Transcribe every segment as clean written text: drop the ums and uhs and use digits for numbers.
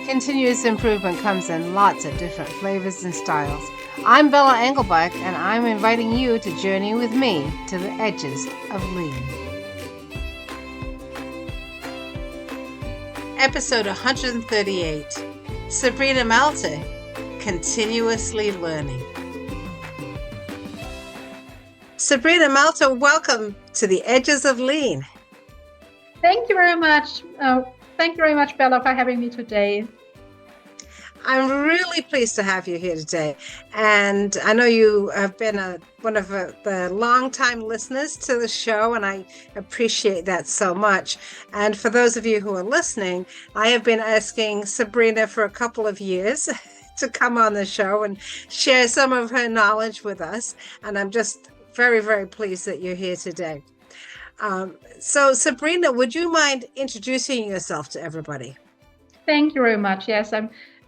Continuous improvement comes in lots of different flavors and styles. I'm Bella Engelbach, and I'm inviting you to journey with me to the edges of lean. Episode 138, Sabrina Malter, Continuously Learning. Sabrina Malter, welcome to the edges of lean. Thank you very much. Thank you very much, Bella, for having me today. I'm really pleased to have you here today. And I know you have been one of the longtime listeners to the show, and I appreciate that so much. And for those of you who are listening, I have been asking Sabrina for a couple of years to come on the show and share some of her knowledge with us. And I'm just very, very pleased that you're here today. So Sabrina, would you mind introducing yourself to everybody? Thank you very much. Yes,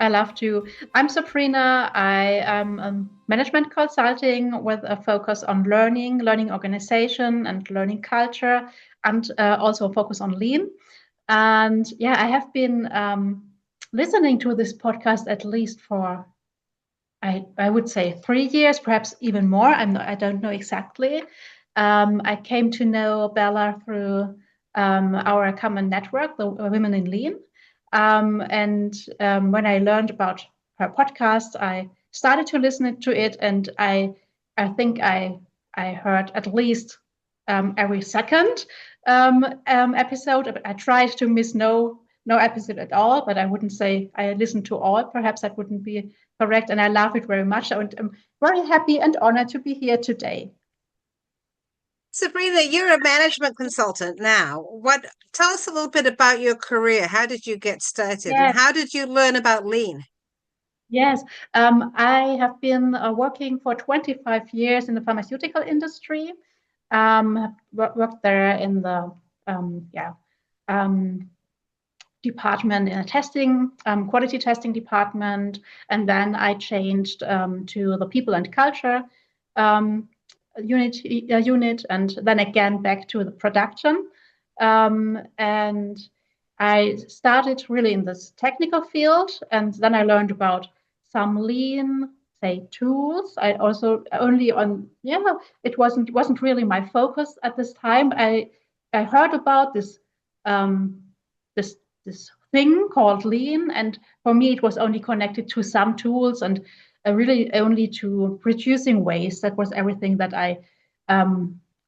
I love to. I'm Sabrina. I am management consulting with a focus on learning organization, and learning culture, and also focus on lean. And yeah, I have been listening to this podcast at least for, I would say 3 years, perhaps even more. I don't know exactly. I came to know Bella through our common network, the Women in Lean. And when I learned about her podcast, I started to listen to it, and I think I heard at least every second episode. I tried to miss no episode at all, but I wouldn't say I listened to all. Perhaps that wouldn't be correct, and I love it very much. I'm very happy and honored to be here today. Sabrina, you're a management consultant now. Tell us a little bit about your career. How did you get started, Yes. and how did you learn about lean? Yes, I have been working for 25 years in the pharmaceutical industry. Worked there in the department, in a testing, quality testing department, and then I changed to the people and culture unit, and then again back to the production. And I started really in this technical field, and then I learned about some lean, say, tools. I also it wasn't really my focus at this time. I heard about this this thing called lean, and for me it was only connected to some tools, and really only to reducing waste. That was everything that I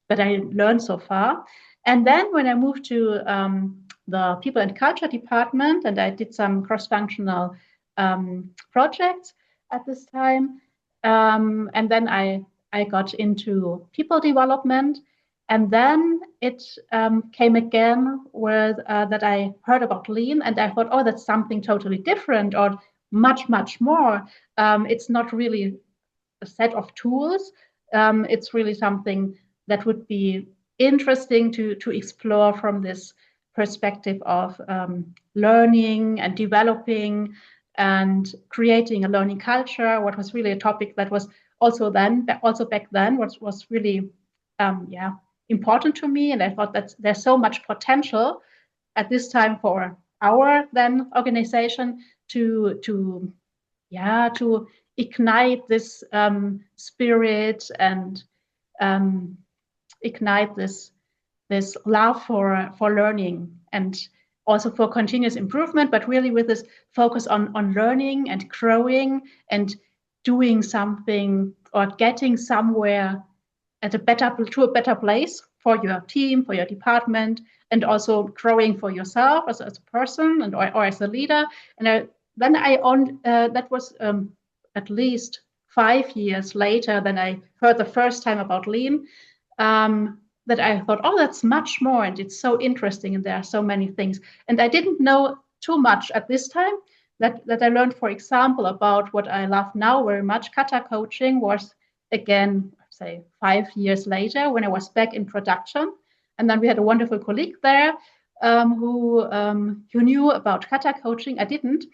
learned so far. And then when I moved to the people and culture department, and I did some cross-functional projects at this time, and then I got into people development. And then it came again with that I heard about lean, and I thought, oh, that's something totally different, or much, much more. It's not really a set of tools. It's really something that would be interesting to explore from this perspective of learning and developing and creating a learning culture. What was really a topic that was also back then was really important to me, and I thought that there's so much potential at this time for our then organization to ignite this spirit and ignite this love for learning, and also for continuous improvement, but really with this focus on learning and growing and doing something or getting somewhere to a better place for your team, for your department, and also growing for yourself as a person and or as a leader. And that was at least 5 years later than I heard the first time about lean, that I thought, oh, that's much more, and it's so interesting, and there are so many things. And I didn't know too much at this time. That I learned, for example, about what I love now very much. Kata coaching was, again, say 5 years later, when I was back in production. And then we had a wonderful colleague there who knew about kata coaching. I didn't.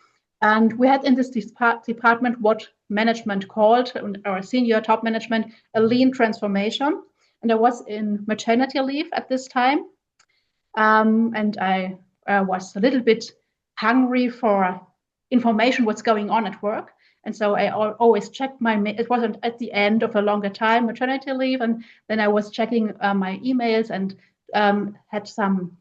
And we had in this department what management called, our senior top management, a lean transformation. And I was in maternity leave at this time. And I was a little bit hungry for information what's going on at work. And so I always checked it wasn't at the end of a longer time, maternity leave. And then I was checking my emails and had some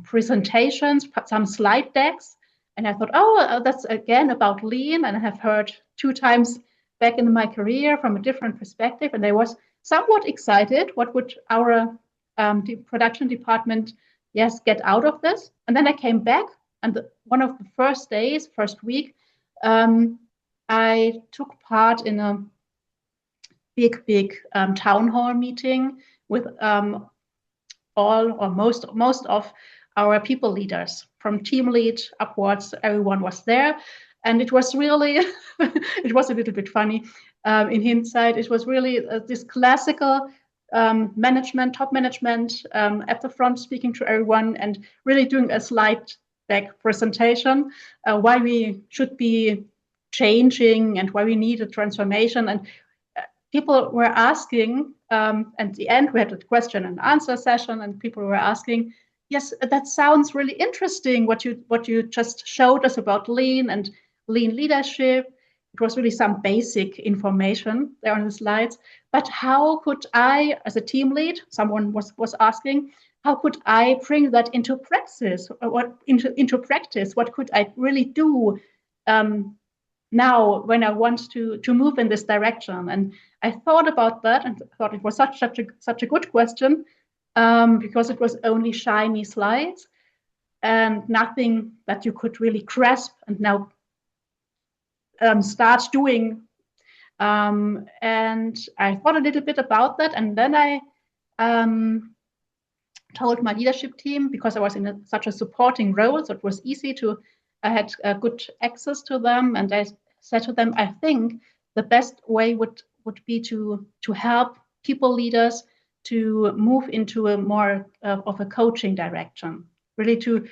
presentations, some slide decks. And I thought, oh, that's again about lean. And I have heard 2 times back in my career from a different perspective. And I was somewhat excited. What would our production department, get out of this? And then I came back, and one of the first week, I took part in a big town hall meeting with all or most of our people leaders, from team lead upwards. Everyone was there, and it was really it was a little bit funny in hindsight. It was really this classical top management at the front, speaking to everyone and really doing a slide deck presentation why we should be changing and why we need a transformation. And people were asking, at the end we had a question and answer session, and people were asking, yes, that sounds really interesting, what you just showed us about lean and lean leadership. It was really some basic information there on the slides, but how could I, as a team lead, someone was asking, how could I bring that into practice? Into practice? What could I really do now when I want to move in this direction? And I thought about that and thought it was such a good question, because it was only shiny slides and nothing that you could really grasp and now start doing. And I thought a little bit about that, and then I told my leadership team, because I was in such a supporting role, so it was easy I had good access to them, and I said to them, I think the best way would be to help people leaders to move into a more of a coaching direction, really to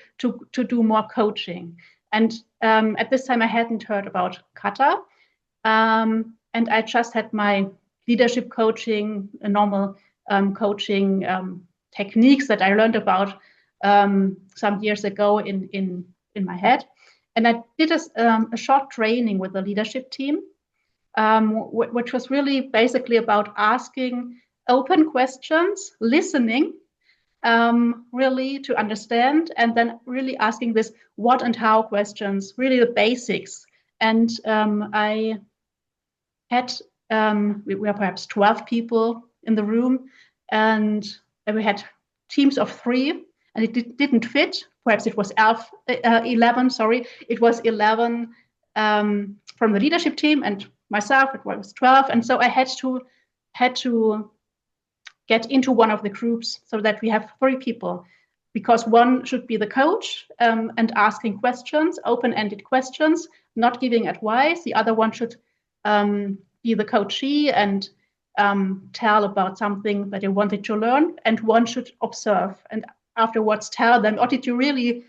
do more coaching. And at this time I hadn't heard about kata, and I just had my leadership coaching, normal coaching techniques that I learned about some years ago in my head. And I did a short training with the leadership team, which was really basically about asking open questions, listening, really to understand, and then really asking this what and how questions, really the basics. And I had, we were perhaps 12 people in the room, and we had teams of 3, and it didn't fit. Perhaps it was 11, sorry. It was 11 from the leadership team, and myself, it was 12. And so I had to get into one of the groups so that we have 3 people, because one should be the coach and asking questions, open-ended questions, not giving advice. The other one should be the coachee and tell about something that they wanted to learn, and one should observe and afterwards tell them, or did you really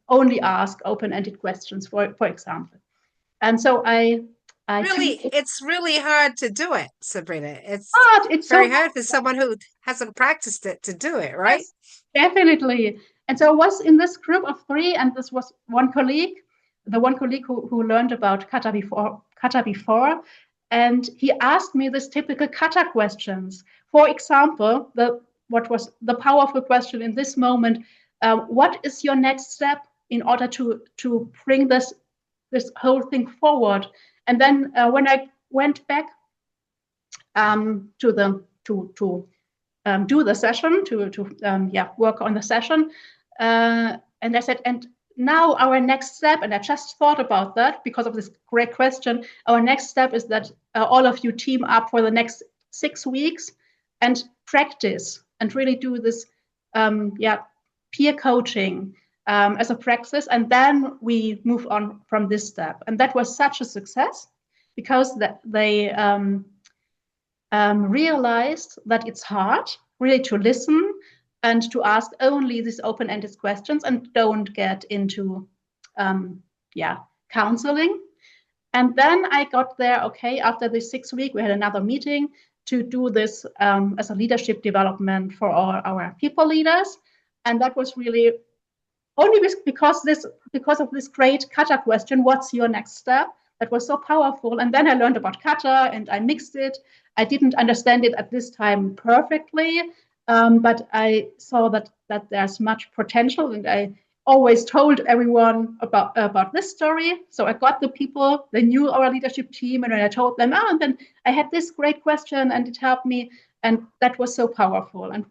only ask open-ended questions, for example. And so it's really hard to do it, Sabrina. It's very so hard for someone who hasn't practiced it to do it, right? Yes, definitely. And so I was in this group of 3, and this was one colleague, who learned about kata before, and he asked me this typical kata questions. For example, what was the powerful question in this moment? What is your next step in order to bring this whole thing forward? And then when I went back to do the session, to work on the session, and I said, and now our next step, and I just thought about that because of this great question, our next step is that all of you team up for the next 6 weeks and practice and really do this peer coaching as a practice, and then we move on from this step. And that was such a success, because they realized that it's hard really to listen and to ask only these open-ended questions and don't get into counseling. And then I got there, okay, after this 6 week, we had another meeting to do this as a leadership development for all our people leaders. And that was really only because of this great kata question, what's your next step? That was so powerful. And then I learned about kata and I mixed it. I didn't understand it at this time perfectly, but I saw that there's much potential, and I always told everyone about this story. So I got the people, they knew our leadership team, and when I told them, oh, and then I had this great question and it helped me, and that was so powerful. And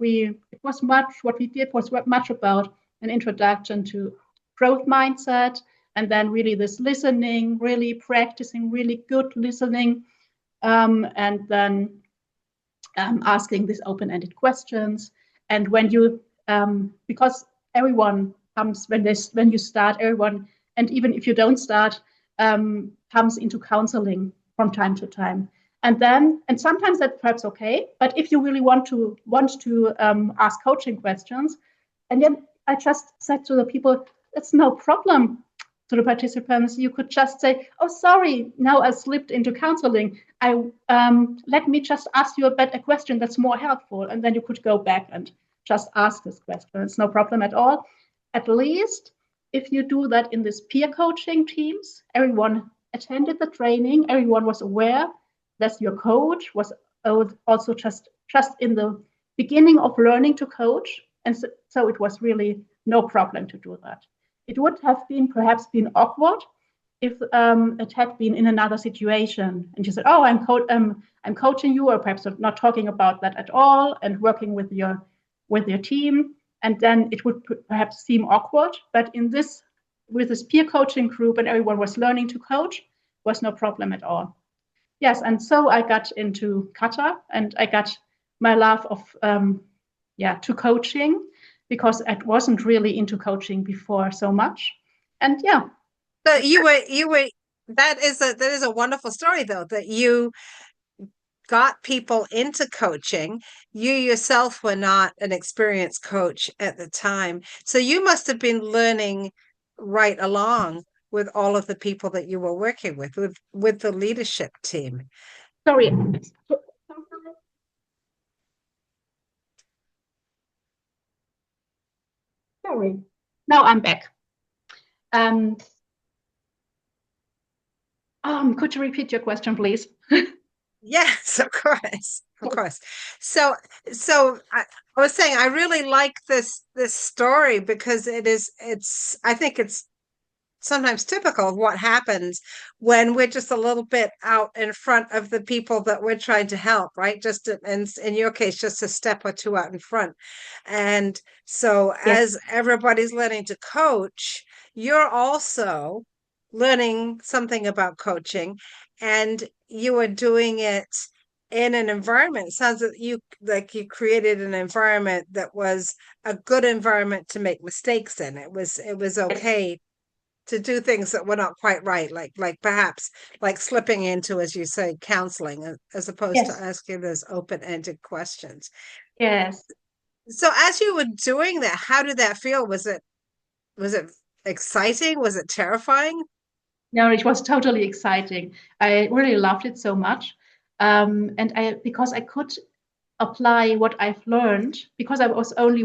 what we did was much about an introduction to growth mindset, and then really this listening, really practicing really good listening, and then asking these open-ended questions. And when you, because everyone comes when you start, everyone, and even if you don't start, comes into counseling from time to time. And sometimes that's perhaps okay, but if you really want to ask coaching questions, and then I just said to the people, it's no problem. To the participants, you could just say, oh, sorry, now I slipped into counseling. Let me just ask you a question that's more helpful. And then you could go back and just ask this question. It's no problem at all. At least if you do that in this peer coaching teams, everyone attended the training, everyone was aware that your coach was also just in the beginning of learning to coach. And so it was really no problem to do that. It would have perhaps been awkward if it had been in another situation and you said, oh, I'm coaching you, or perhaps not talking about that at all and working with your team. And then it would perhaps seem awkward. But with this peer coaching group and everyone was learning to coach, was no problem at all. Yes, and so I got into kata, and I got my love of to coaching, because I wasn't really into coaching before so much. And yeah. So you were that is a wonderful story, though, that you got people into coaching. You yourself were not an experienced coach at the time. So you must have been learning right along with all of the people that you were working with the leadership team. Sorry. Sorry. Now I'm back. Could you repeat your question, please? Yes, of course. Of course. So I was saying I really like this story because I think it's sometimes typical of what happens when we're just a little bit out in front of the people that we're trying to help, right? And in your case, just a step or two out in front. And so Yes. as everybody's learning to coach, you're also learning something about coaching, and you are doing it in an environment. It sounds like you created an environment that was a good environment to make mistakes in. It was okay to do things that were not quite right, like perhaps like slipping into, as you say, counseling, as opposed to asking those open-ended questions. Yes. So as you were doing that, how did that feel? Was it exciting? Was it terrifying? No, it was totally exciting. I really loved it so much. And because I could apply what I've learned, because I was only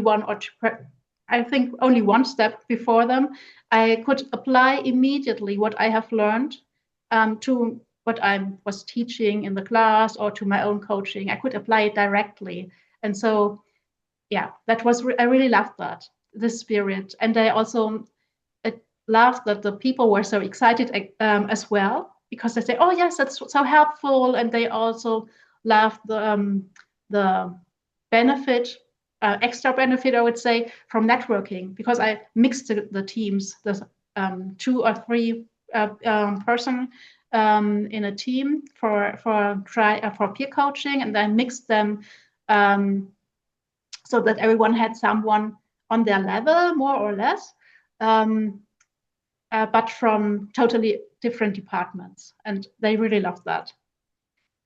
I think only one step before them, I could apply immediately what I have learned to what I was teaching in the class or to my own coaching. I could apply it directly. And so, yeah, I really loved that, this spirit. And I also loved that the people were so excited as well, because they say, oh, yes, that's so helpful. And they also loved the benefit, extra benefit, I would say, from networking, because I mixed the teams, the 2 or 3 person in a team for peer coaching, and then mixed them so that everyone had someone on their level, more or less, but from totally different departments, and they really loved that.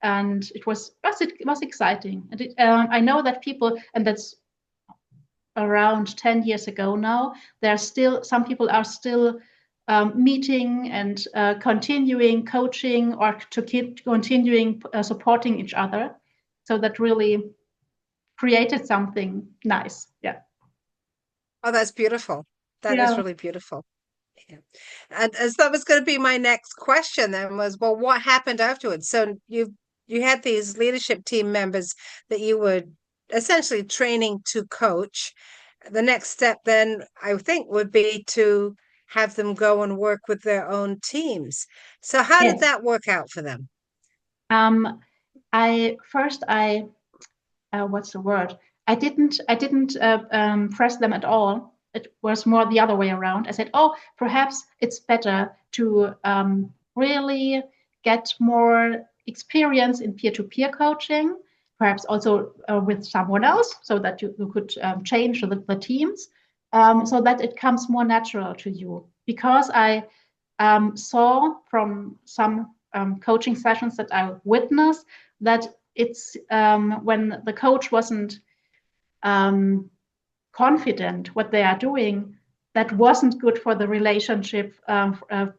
And it was exciting. And I know that people, and that's around 10 years ago now, some people are still meeting and continuing coaching, or to keep continuing supporting each other. So that really created something nice. Yeah. Oh, that's beautiful. That is Yeah. really beautiful. Yeah. And as that was going to be my next question then was, well, what happened afterwards? So you had these leadership team members that you were essentially training to coach. The next step then, I think, would be to have them go and work with their own teams. So how did Yes. that work out for them? I what's the word? I didn't press them at all. It was more the other way around. I said, oh, perhaps it's better to really get more experience in peer-to-peer coaching, perhaps also with someone else, so that you could change the teams, so that it comes more natural to you. Because I saw from some coaching sessions that I witnessed that it's when the coach wasn't confident what they are doing, that wasn't good for the relationship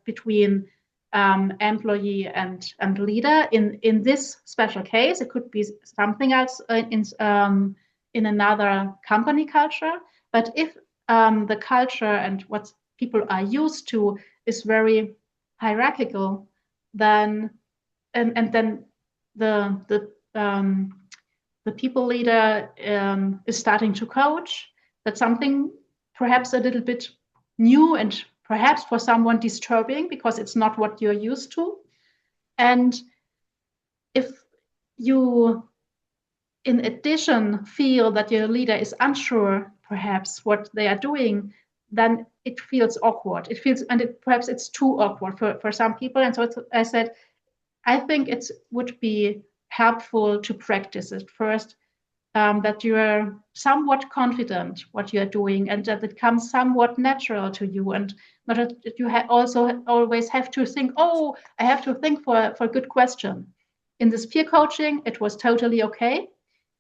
between employee and leader. In this special case, it could be something else in another company culture. But if the culture and what people are used to is very hierarchical, then and then the people leader is starting to coach. That's something perhaps a little bit new and perhaps for someone disturbing because it's not what you're used to. And if you, in addition, feel that your leader is unsure, perhaps what they are doing, then it feels awkward. It feels, and perhaps it's too awkward for some people. And so I said, I think it would be helpful to practice it first, that you are somewhat confident what you are doing and that it comes somewhat natural to you, and not that you also always have to think, oh, I have to think for a good question. In this peer coaching, it was totally okay.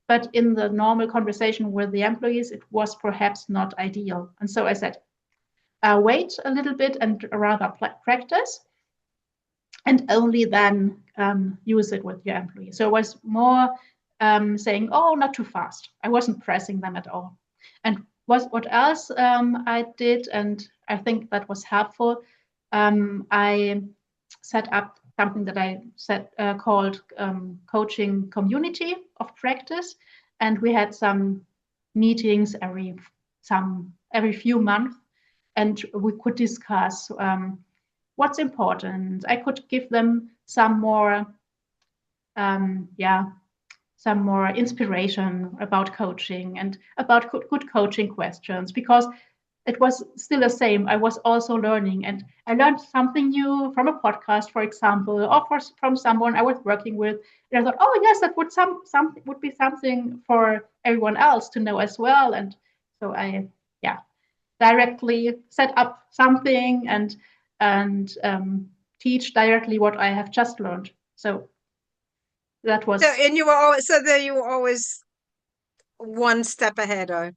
But in the normal conversation with the employees, it was perhaps not ideal. And so I said, wait a little bit and rather practice, and only then use it with your employees. So it was more saying, oh, not too fast. I wasn't pressing them at all. And what else I did, and I think that was helpful, I set up something that I called coaching community of practice. And we had some meetings every few months, and we could discuss what's important. I could give them some more some more inspiration about coaching and about good coaching questions, because it was still the same. I was also learning, and I learned something new from a podcast, for example, or from someone I was working with. And I thought, oh yes, that would be something for everyone else to know as well. And so I directly set up something and teach directly what I have just learned. So that So, was, and you were always, so there you were always one step ahead, or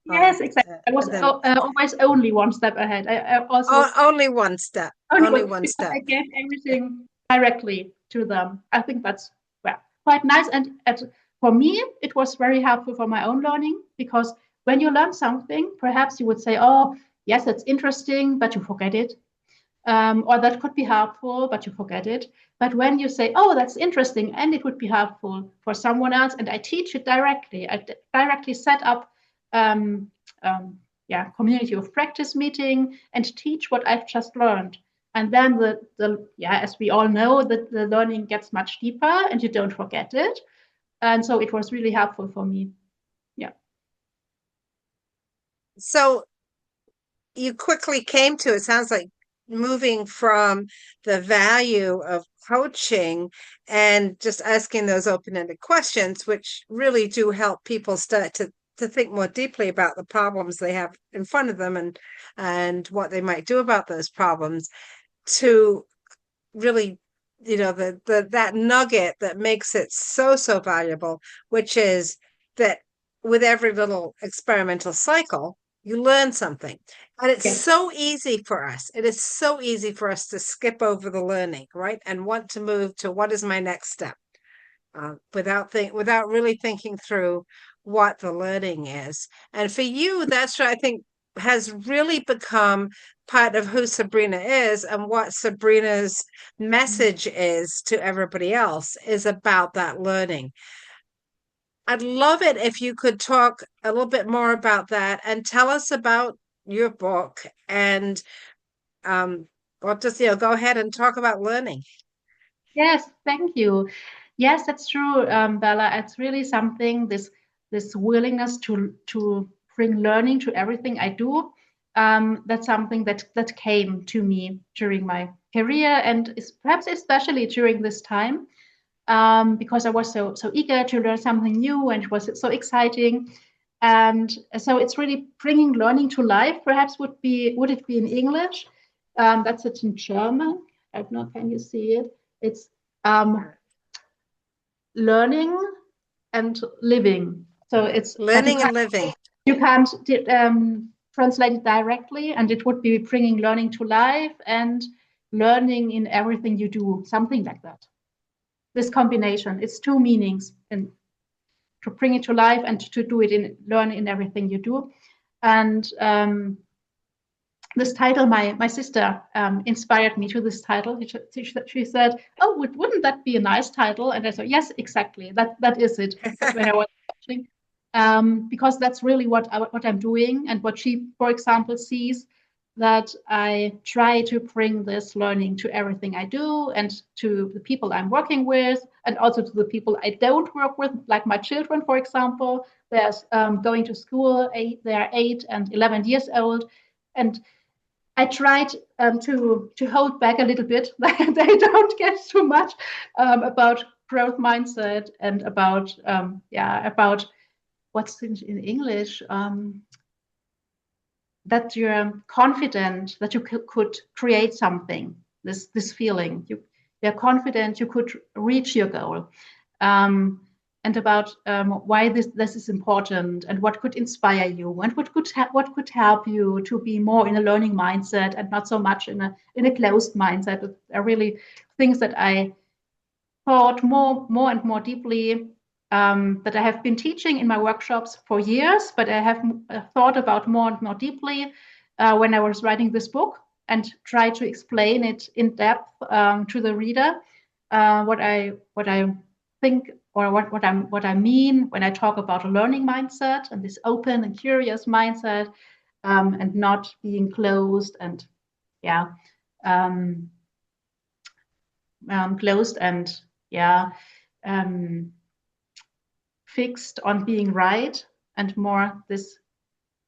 yes, exactly. I was then always only one step ahead. I also only one step, only only one, one because step. I gave everything directly to them. I think that's, well, quite nice. And for me, it was very helpful for my own learning, because when you learn something, perhaps you would say, oh, yes, that's interesting, but you forget it. Or that could be helpful, but you forget it. But when you say, oh, that's interesting, and it would be helpful for someone else, and I teach it directly, I directly set up um, community of practice meeting and teach what I've just learned. And then as we all know, the learning gets much deeper and you don't forget it. And so it was really helpful for me. Yeah. So you quickly came to, it sounds like, moving from the value of coaching and just asking those open-ended questions, which really do help people start to think more deeply about the problems they have in front of them and what they might do about those problems, to really, that nugget that makes it so valuable, which is that with every little experimental cycle, you learn something. And it's Yes. so easy for us. It is so easy for us to skip over the learning, right? And want to move to what is my next step, without really thinking through what the learning is. And for you, that's what I think has really become part of who Sabrina is, and what Sabrina's message is to everybody else is about that learning. I'd love it if you could talk a little bit more about that and tell us about your book and or just go ahead and talk about learning. Yes, thank you. Yes, that's true, Bella. It's really something, this willingness to bring learning to everything I do. That's something that came to me during my career, and is perhaps especially during this time, because I was so eager to learn something new, and it was so exciting. And so it's really bringing learning to life. Perhaps would it be in English? That's it in German. I don't know, can you see it? It's learning and living. So it's, but Learning and living. you can't translate it directly, and it would be bringing learning to life and learning in everything you do, something like that. This combination, it's two meanings, and to bring it to life and to do it in learn in everything you do. And this title, my sister inspired me to this title. She said, "Oh, wouldn't that be a nice title?" And I said, "Yes, exactly. That is it." When I was watching, because that's really what I'm doing, and what she, for example, sees, that I try to bring this learning to everything I do, and to the people I'm working with, and also to the people I don't work with, like my children, for example. They're going to school. They are 8 and 11 years old, and I tried to hold back a little bit. They don't get too much about growth mindset, and about what's in English, that you're confident that you could create something. This feeling, you're confident you could reach your goal. And about why this is important, and what could inspire you, and what could help you to be more in a learning mindset, and not so much in a closed mindset. Are really things that I thought more and more deeply, that I have been teaching in my workshops for years, but I have thought about more and more deeply when I was writing this book, and try to explain it in depth to the reader, what I think, or what I mean when I talk about a learning mindset, and this open and curious mindset, and not being closed and um, closed and um, fixed on being right, and more this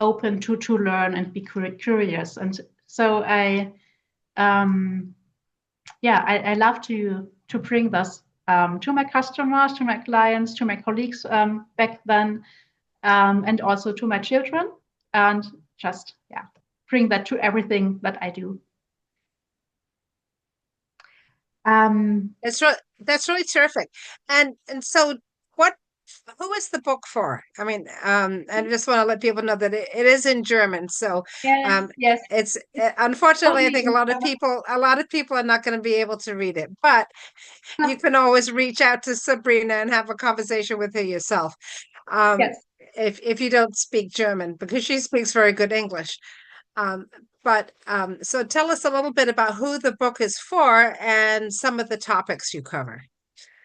open to learn and be curious. And so I love to bring this to my customers, to my clients, to my colleagues back then, and also to my children, and just bring that to everything that I do. That's really terrific. And so what who is the book for? I mean, I just want to let people know that it is in German. So Yes. it's unfortunately, I Only think a lot of people are not going to be able to read it, but you can always reach out to Sabrina and have a conversation with her yourself. Yes. If you don't speak German, because she speaks very good English. But so tell us a little bit about who the book is for and some of the topics you cover.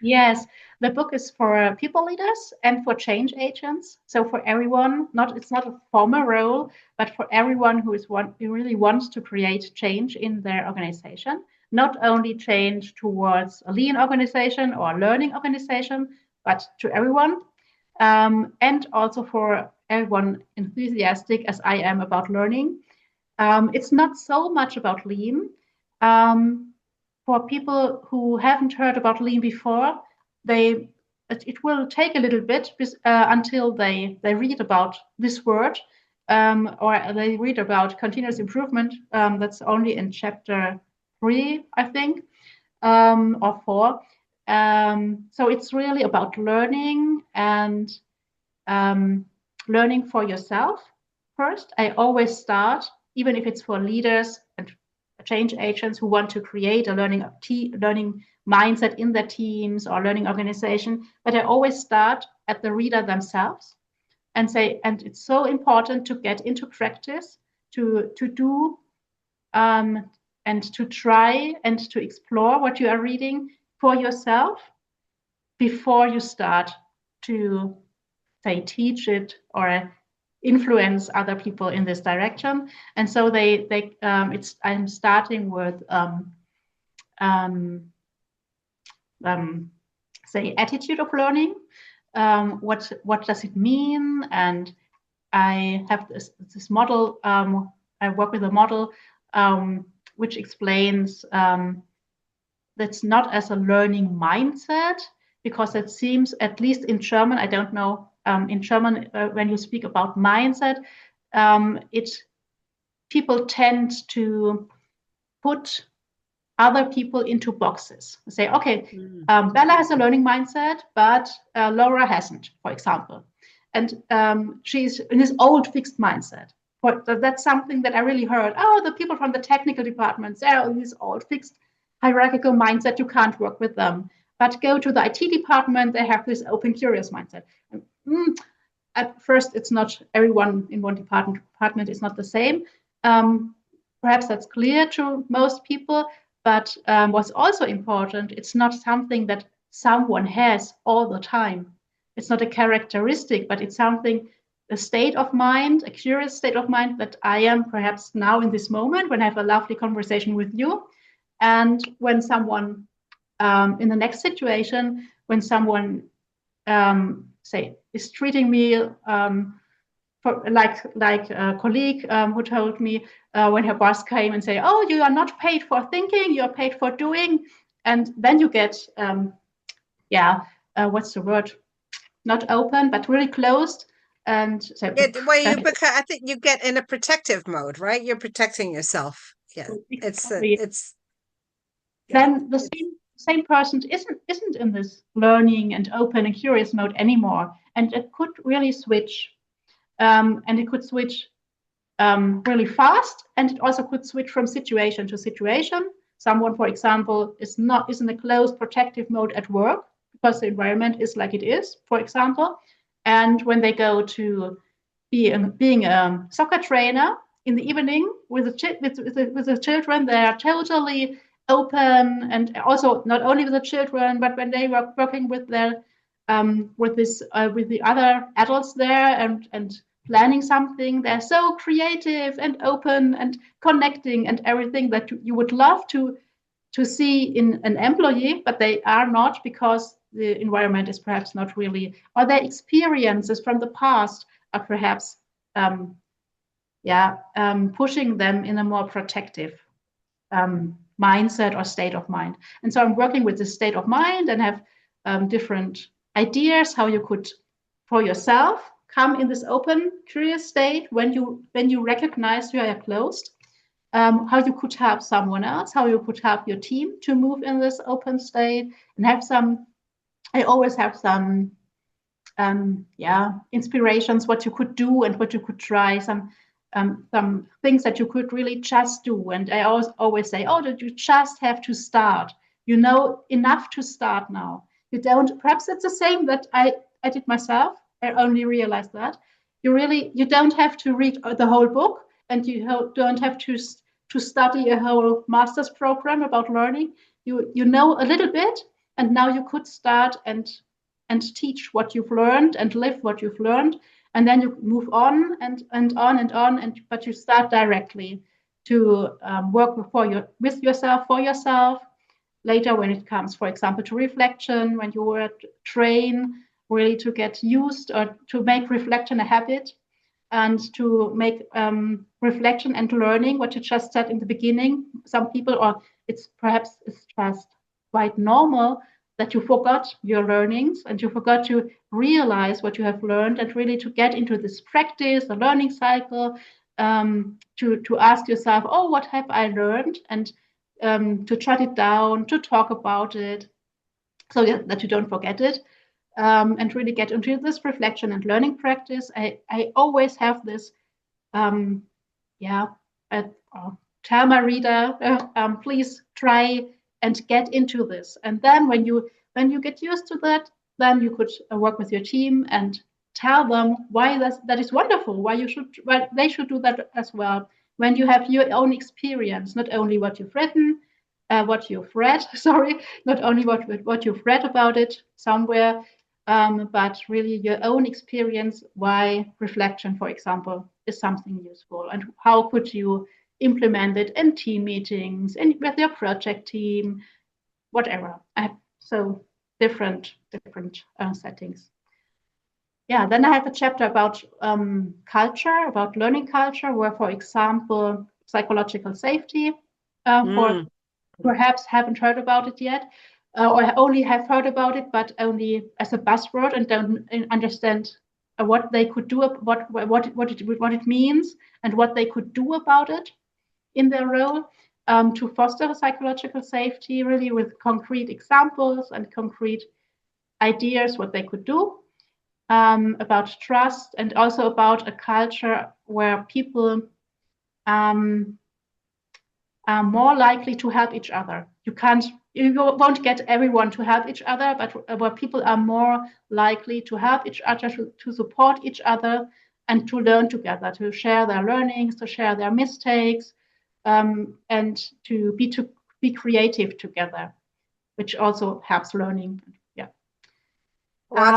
Yes, the book is for people leaders and for change agents. So for everyone, it's not a formal role, but for everyone who really wants to create change in their organization. Not only change towards a lean organization or a learning organization, but to everyone. And also for everyone enthusiastic, as I am, about learning. It's not so much about lean. For people who haven't heard about lean before, it will take a little bit until they read about this word, or they read about continuous improvement. That's only in chapter 3, I think, or 4. So it's really about learning, and learning for yourself first. I always start, even if it's for leaders and change agents who want to create a learning mindset in their teams or learning organization. But I always start at the reader themselves and say, and it's so important to get into practice, to do and to try and to explore what you are reading for yourself before you start to, say, teach it or influence other people in this direction. And so I'm starting with say, attitude of learning. What does it mean? And I have this model. I work with a model which explains that's not as a learning mindset, because it seems, at least in German, I don't know, in German, when you speak about mindset, people tend to put other people into boxes. Say, okay, Bella has a learning mindset, but Laura hasn't, for example. And she's in this old fixed mindset. That's something that I really heard. Oh, the people from the technical departments, they're in this old fixed hierarchical mindset. You can't work with them. But go to the IT department, they have this open, curious mindset. At first, it's not everyone in one department is not the same. Perhaps that's clear to most people. But what's also important, it's not something that someone has all the time. It's not a characteristic, but it's something, a state of mind, a curious state of mind that I am perhaps now in this moment when I have a lovely conversation with you. And when someone, in the next situation, when someone, say, is treating me like a colleague who told me when her boss came and say, oh, you are not paid for thinking, you are paid for doing. And then you get, what's the word? Not open, but really closed. And so, I think you get in a protective mode, right? You're protecting yourself. Yeah, exactly. Then the same person isn't in this learning and open and curious mode anymore, and it could really switch. And it could switch really fast, and it also could switch from situation to situation. Someone, for example, is in a closed protective mode at work because the environment is like it is, for example. And when they go to being a soccer trainer in the evening with the children, they are totally open, and also not only with the children, but when they were working with their with the other adults there and planning something, they're so creative and open and connecting and everything that you would love to see in an employee, but they are not, because the environment is perhaps not really, or their experiences from the past are perhaps pushing them in a more protective mindset or state of mind. And so I'm working with this state of mind and have different ideas how you could, for yourself, come in this open, curious state when you recognize you are closed. How you could help someone else, how you could help your team to move in this open state, and have some. I always have some, inspirations what you could do and what you could try. Some things that you could really just do. And I always say, oh, that you just have to start. You know enough to start now. You don't. Perhaps it's the same that I did myself. I only realized that you don't have to read the whole book, and you don't have to study a whole master's program about learning. You know a little bit, and now you could start and teach what you've learned and live what you've learned, and then you move on and on and on. But you start directly to work with yourself for yourself. Later, when it comes, for example, to reflection, when you train really to get used or to make reflection a habit, and to make reflection and learning, what you just said in the beginning. Some people, or it's just quite normal that you forgot your learnings and you forgot to realize what you have learned, and really to get into this practice, the learning cycle, to ask yourself, oh, what have I learned? And to jot it down, to talk about it, so that you don't forget it. And really get into this reflection and learning practice. I always have this, tell my reader, please try and get into this. And then when you get used to that, then you could work with your team and tell them why that is wonderful, why they should do that as well. when you have your own experience, not only what you've written, what you've read, sorry, not only what you've read about it somewhere, but really your own experience, why reflection, for example, is something useful, and how could you implement it in team meetings, and with your project team, whatever. So different settings. Yeah, then I have a chapter about culture, about learning culture, where, for example, psychological safety, for perhaps haven't heard about it yet, or only have heard about it, but only as a buzzword and don't understand what they could do, what it means, and what they could do about it in their role, to foster psychological safety, really with concrete examples and concrete ideas what they could do, about trust, and also about a culture where people are more likely to help each other. You won't get everyone to help each other, but where people are more likely to help each other, to support each other, and to learn together, to share their learnings, to share their mistakes, and to be creative together, which also helps learning. Yeah. Well,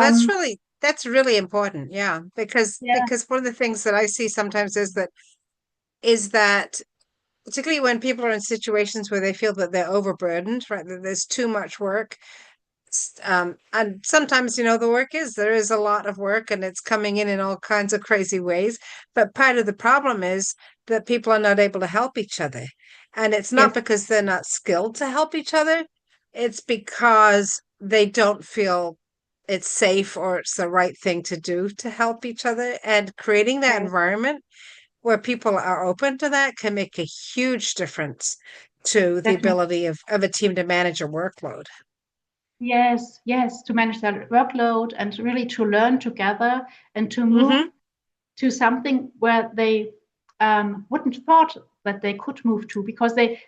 that's really important. Yeah, because one of the things that I see sometimes is that particularly when people are in situations where they feel that they're overburdened, right? That there's too much work. And sometimes, the work there is a lot of work and it's coming in all kinds of crazy ways. But part of the problem is that people are not able to help each other. And it's not because they're not skilled to help each other. It's because they don't feel it's safe or it's the right thing to do to help each other. And creating that environment where people are open to that can make a huge difference to the ability of a team to manage a workload. Yes, to manage their workload and really to learn together and to move to something where they wouldn't thought that they could move to, because they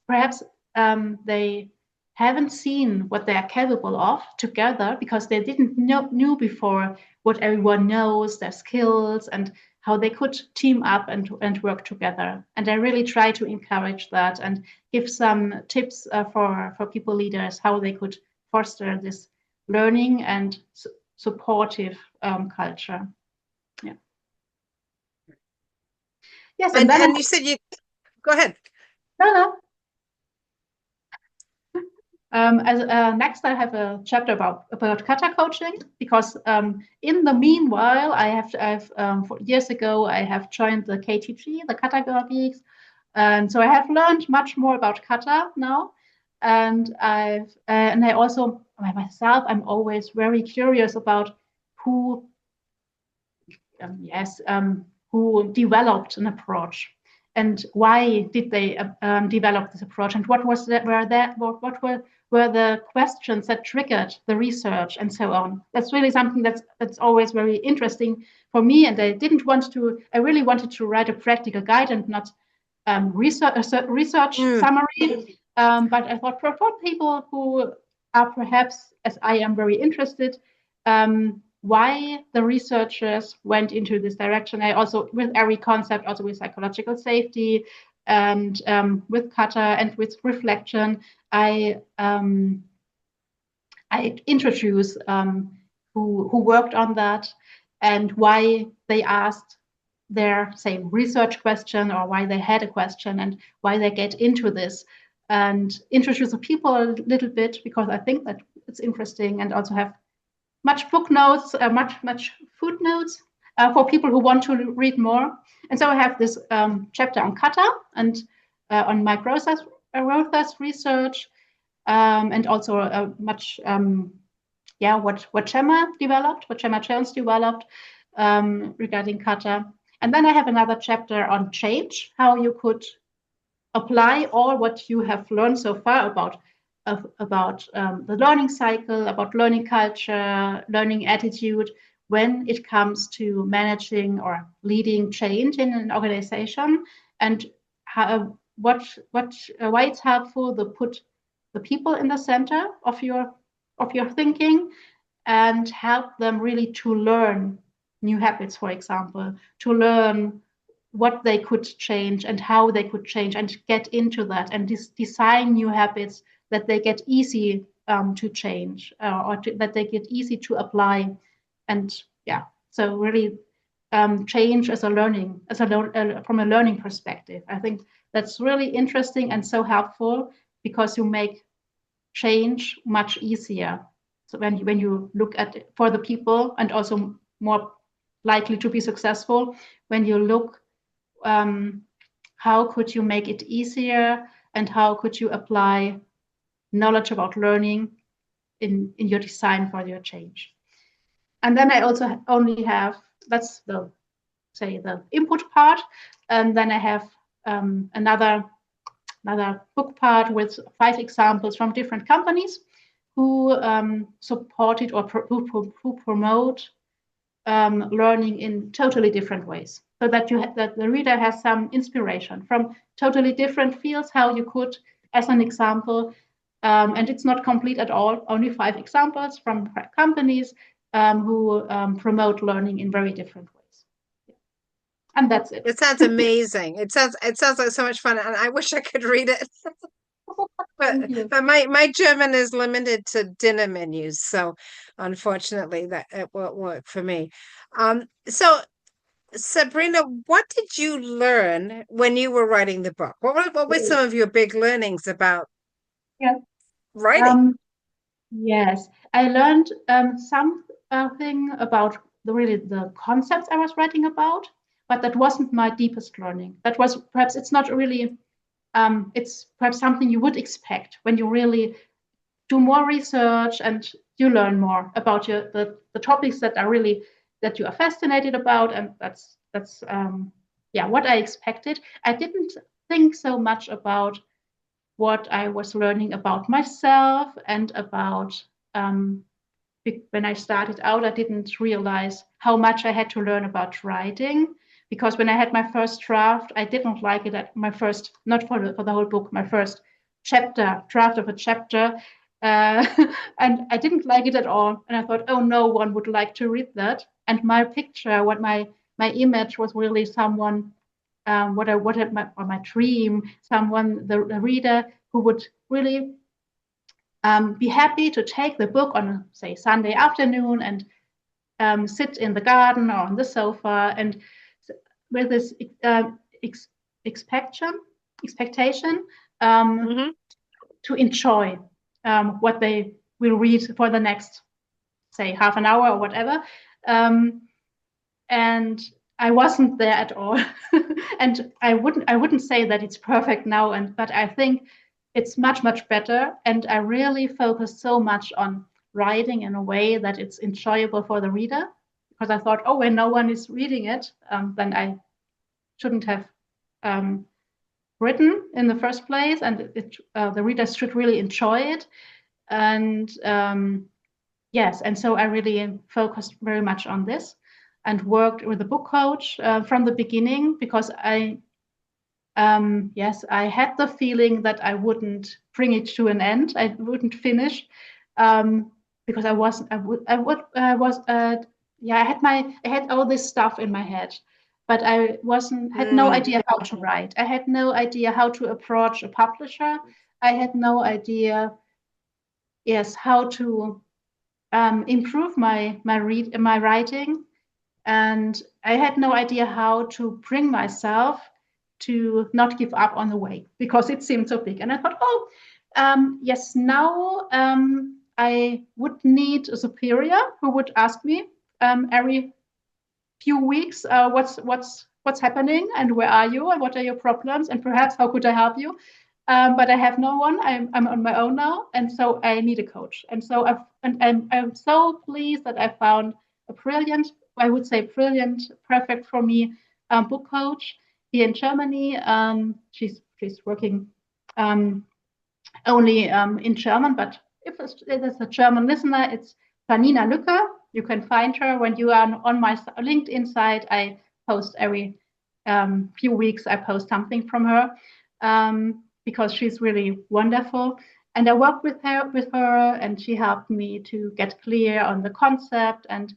perhaps they haven't seen what they are capable of together, because they didn't knew before what everyone knows, their skills, and how they could team up and work together. And I really try to encourage that and give some tips for people leaders, how they could foster this learning and supportive culture. Yeah. Yes, and you said go ahead. No. Next, I have a chapter about kata coaching, because in the meanwhile, I've years ago I have joined the KTG, the Kata Girl Geeks, and so I have learned much more about kata now. And I also myself, I'm always very curious about who who developed an approach, and why did they develop this approach, and what were the questions that triggered the research, and so on. That's really something that's always very interesting for me. And I really wanted to write a practical guide and not research summary. But I thought for people who are perhaps, as I am, very interested, why the researchers went into this direction. I also, with every concept, also with psychological safety and with kata and with reflection, I introduce who worked on that, and why they asked their same research question, or why they had a question, and why they get into this, and introduce the people a little bit, because I think that it's interesting, and also have much book notes, much footnotes for people who want to read more. And so I have this chapter on kata and on my process research, and also much what Gemma Jones developed regarding kata. And then I have another chapter on change, how you could apply all what you have learned so far about the learning cycle, about learning culture, learning attitude, when it comes to managing or leading change in an organization, and why it's helpful to put the people in the center of your thinking, and help them really to learn new habits, for example, to learn what they could change and how they could change, and get into that and design new habits that they get easy to change, that they get easy to apply. And yeah, so really change as a learning, from a learning perspective. I think that's really interesting and so helpful, because you make change much easier. So when you look at it for the people, and also more likely to be successful, when you look how could you make it easier, and how could you apply knowledge about learning in your design for your change. And then I also only have, that's the input part, and then I have another book part with 5 examples from different companies who supported or who promote learning in totally different ways, so that that the reader has some inspiration from totally different fields, how you could, as an example, and it's not complete at all, only 5 examples from companies who promote learning in very different ways. Yeah. And that's it. It sounds amazing. It sounds like so much fun, and I wish I could read it. But my German is limited to dinner menus, so unfortunately that it won't work for me. So Sabrina, what did you learn when you were writing the book? What were some of your big learnings about Yeah. writing? Yes, I learned something about the concepts I was writing about, but that wasn't my deepest learning. That was perhaps, it's not really, it's perhaps something you would expect when you really do more research and you learn more about the topics that are really, that you are fascinated about, and that's yeah, what I expected. I didn't think so much about what I was learning about myself and about when I started out, I didn't realize how much I had to learn about writing, because when I had my first draft, I didn't like it at my first, not for the whole book, my first draft of a chapter. And I didn't like it at all. And I thought, oh, no one would like to read that. And my picture, my image was really someone, my dream, someone, the reader who would really be happy to take the book on, say, Sunday afternoon and sit in the garden or on the sofa, and with this expectation to enjoy what they will read for the next, say, half an hour or whatever. And I wasn't there at all. And I wouldn't say that it's perfect now, but I think it's much, much better. And I really focused so much on writing in a way that it's enjoyable for the reader, because I thought, oh, when no one is reading it, then I shouldn't have written in the first place, and the readers should really enjoy it. And yes, and so I really focused very much on this and worked with a book coach from the beginning, because I had the feeling that I wouldn't bring it to an end. I wouldn't finish because I had all this stuff in my head, but I had no idea how to write. I had no idea how to approach a publisher. I had no idea, how to improve my writing, and I had no idea how to bring myself to not give up on the way, because it seemed so big. And I thought, yes, now I would need a superior who would ask me every few weeks, what's happening, and where are you, and what are your problems, and perhaps how could I help you. But I have no one. I'm on my own now, and so I need a coach. And so I'm so pleased that I found a brilliant, perfect for me book coach here in Germany. She's working only in German, but if there's a German listener, it's Janina Lücke. You can find her when you are on my LinkedIn site. I post every few weeks. I post something from her because she's really wonderful. And I worked with her, and she helped me to get clear on the concept and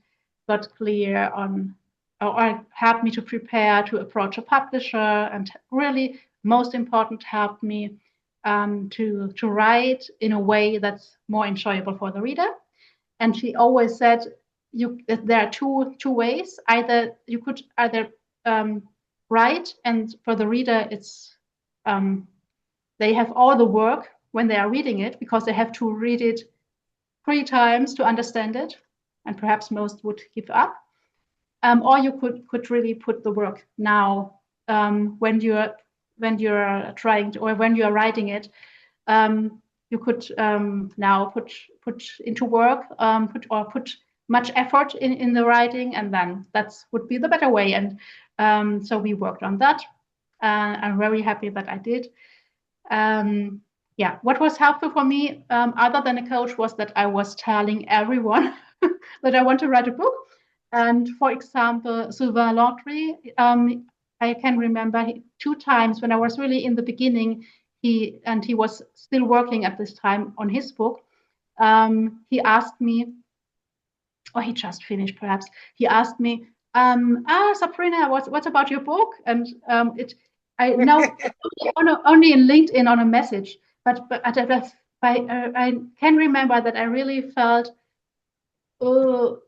got clear on or helped me to prepare to approach a publisher, and really, most important, helped me to write in a way that's more enjoyable for the reader. And she always said, there are two ways. Either you could write, and for the reader, it's they have all the work when they are reading it, because they have to read it 3 times to understand it, and perhaps most would give up. Or you could really put the work now, when you're trying to, or when you're writing it. You could now put into work, put much effort in the writing, and then that would be the better way. And so we worked on that. I'm very happy that I did. Yeah, what was helpful for me, other than a coach, was that I was telling everyone that I want to write a book. And for example, Sylvain Laundry, I can remember 2 times when I was really in the beginning. He was still working at this time on his book. He asked me, or he just finished perhaps. He asked me, Sabrina, what about your book? And I know only in LinkedIn on a message, but I can remember that I really felt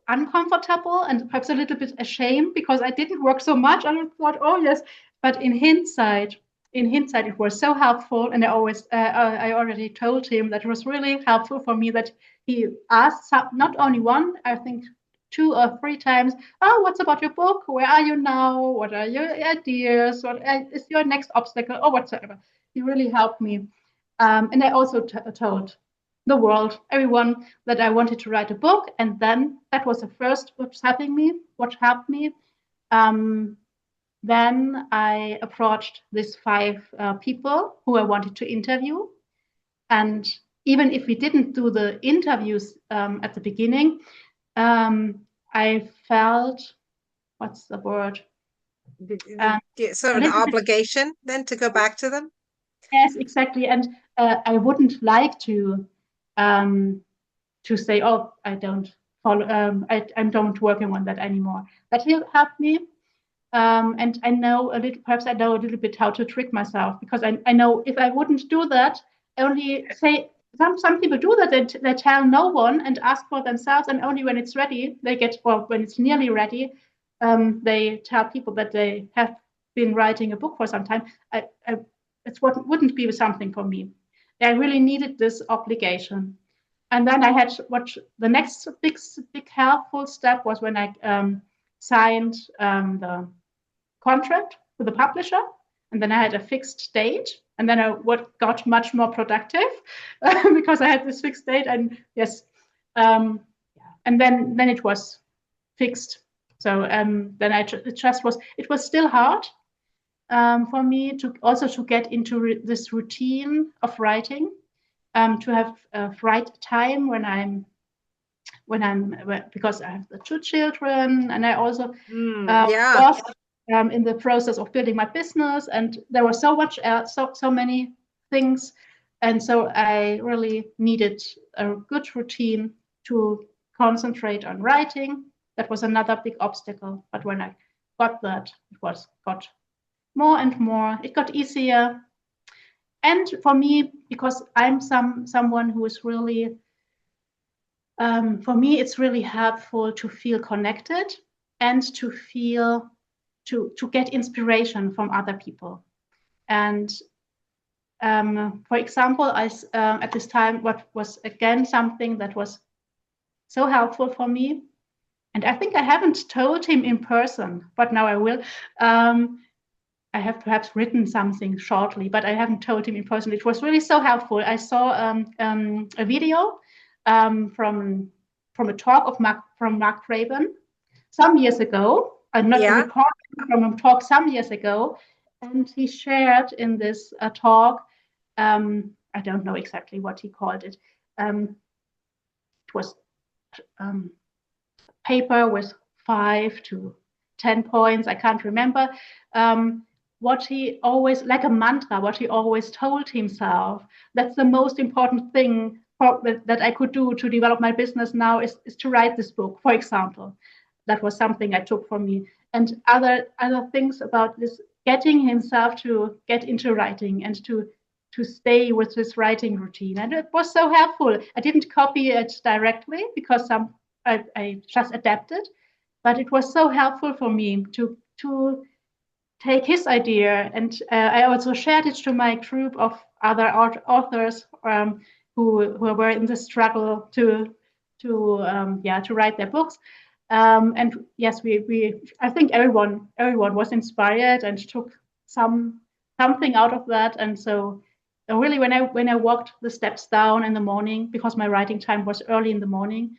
uncomfortable and perhaps a little bit ashamed, because I didn't work so much. And I thought, oh yes, but in hindsight, it was so helpful. And I already told him that it was really helpful for me that he asked not only one, I think 2 or 3 times, oh, what's about your book? Where are you now? What are your ideas? What is your next obstacle, or whatsoever? He really helped me. And I also told the world, everyone, that I wanted to write a book. And then that was the first what helped me. Then I approached these 5 people who I wanted to interview. And even if we didn't do the interviews at the beginning, I felt, what's the word? Sort of an obligation then to go back to them? Yes, exactly. And I wouldn't like to say, oh, I don't follow, I'm don't working on that anymore. But he'll help me. And I know a little bit how to trick myself, because I know if I wouldn't do that, only say, some people do that, they tell no one and ask for themselves, and only when it's ready, when it's nearly ready, they tell people that they have been writing a book for some time. It wouldn't be something for me. I really needed this obligation. And then I had the next big helpful step was when I signed the contract with the publisher, and then I had a fixed date, and then I got much more productive because I had this fixed date. And yes, and then it was fixed. So then it was still hard for me to get into this routine of writing, to have right time because I have the 2 children, and I also was in the process of building my business, and there was so much so many things, and so I really needed a good routine to concentrate on writing. That was another big obstacle, but when I got that, it got more and more. It got easier. And for me, because I'm someone who is really, for me, it's really helpful to feel connected and to feel, to get inspiration from other people. And for example, at this time, what was again something that was so helpful for me, and I think I haven't told him in person, but now I will. I have perhaps written something shortly, but I haven't told him in person. It was really so helpful. I saw a video from a talk from Mark Craven some years ago, not a recording from a talk some years ago, and he shared in this talk. I don't know exactly what he called it. It was paper with 5 to 10 points. I can't remember. What he always, like a mantra, what he always told himself, that's the most important thing that I could do to develop my business now is to write this book, for example. That was something I took from me. and other things about this, getting himself to get into writing and to stay with this writing routine. And it was so helpful. I didn't copy it directly because I just adapted, but it was so helpful for me to take his idea. And I also shared it to my group of other authors who were in the struggle to write their books. And yes, I think everyone was inspired and took something out of that. And so really, when I walked the steps down in the morning, because my writing time was early in the morning,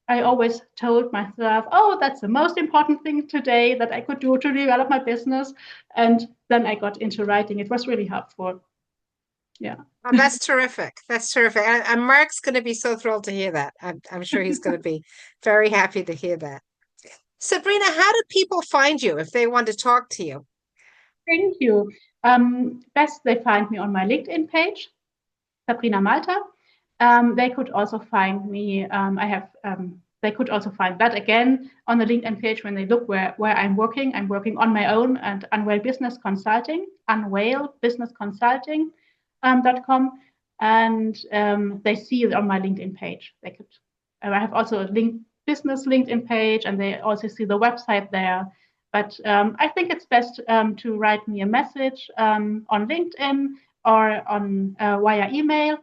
I always told myself, oh, that's the most important thing today that I could do to develop my business. And then I got into writing. It was really helpful. Yeah. Oh, that's terrific. That's terrific. And Mark's going to be so thrilled to hear that. I'm sure he's going to be very happy to hear that. Sabrina, how do people find you if they want to talk to you? Thank you. Best they find me on my LinkedIn page, Sabrina Malter. They could also find me. They could also find that again on the LinkedIn page when they look where I'm working. I'm working on my own and Unwale Business Consulting, unwalebusinessconsulting.com, and they see it on my LinkedIn page. They could. I have also a business LinkedIn page, and they also see the website there. But I think it's best to write me a message on LinkedIn or on via email,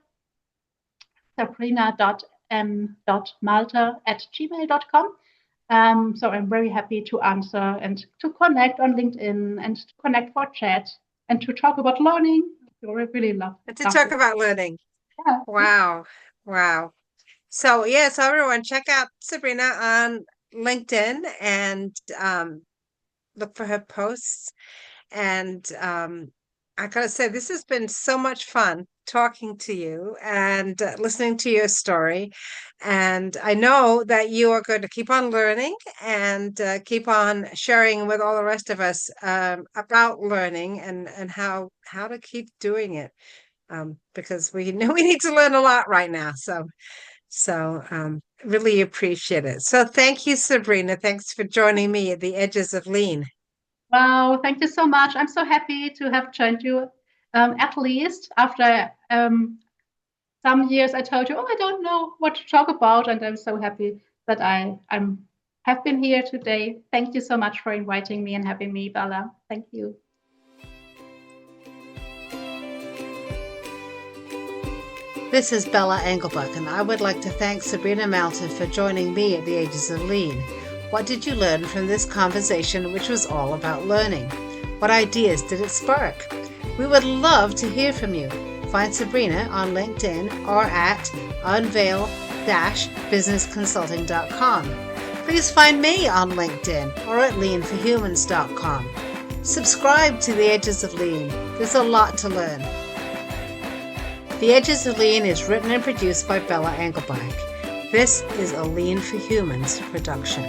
sabrina.m.malter@gmail.com. So I'm very happy to answer and to connect on LinkedIn and to connect for chat and to talk about learning. I really love it. To talk about learning. Yeah. Wow. Wow. So, so everyone check out Sabrina on LinkedIn and look for her posts. And I gotta say, this has been so much fun talking to you and listening to your story. And I know that you are going to keep on learning and keep on sharing with all the rest of us about learning and how to keep doing it. Because we know we need to learn a lot right now. So really appreciate it. So thank you, Sabrina. Thanks for joining me at the Edges of Lean. Wow, thank you so much. I'm so happy to have joined you. At least after some years, I told you, oh, I don't know what to talk about, and I'm so happy that I have been here today. Thank you so much for inviting me and having me, Bella. Thank you. This is Bella Engelbuck, and I would like to thank Sabrina Malter for joining me at the Ages of Lean. What did you learn from this conversation, which was all about learning? What ideas did it spark? We would love to hear from you. Find Sabrina on LinkedIn or at unveil-businessconsulting.com. Please find me on LinkedIn or at leanforhumans.com. Subscribe to the Edges of Lean. There's a lot to learn. The Edges of Lean is written and produced by Bella Engelbach. This is a Lean for Humans production.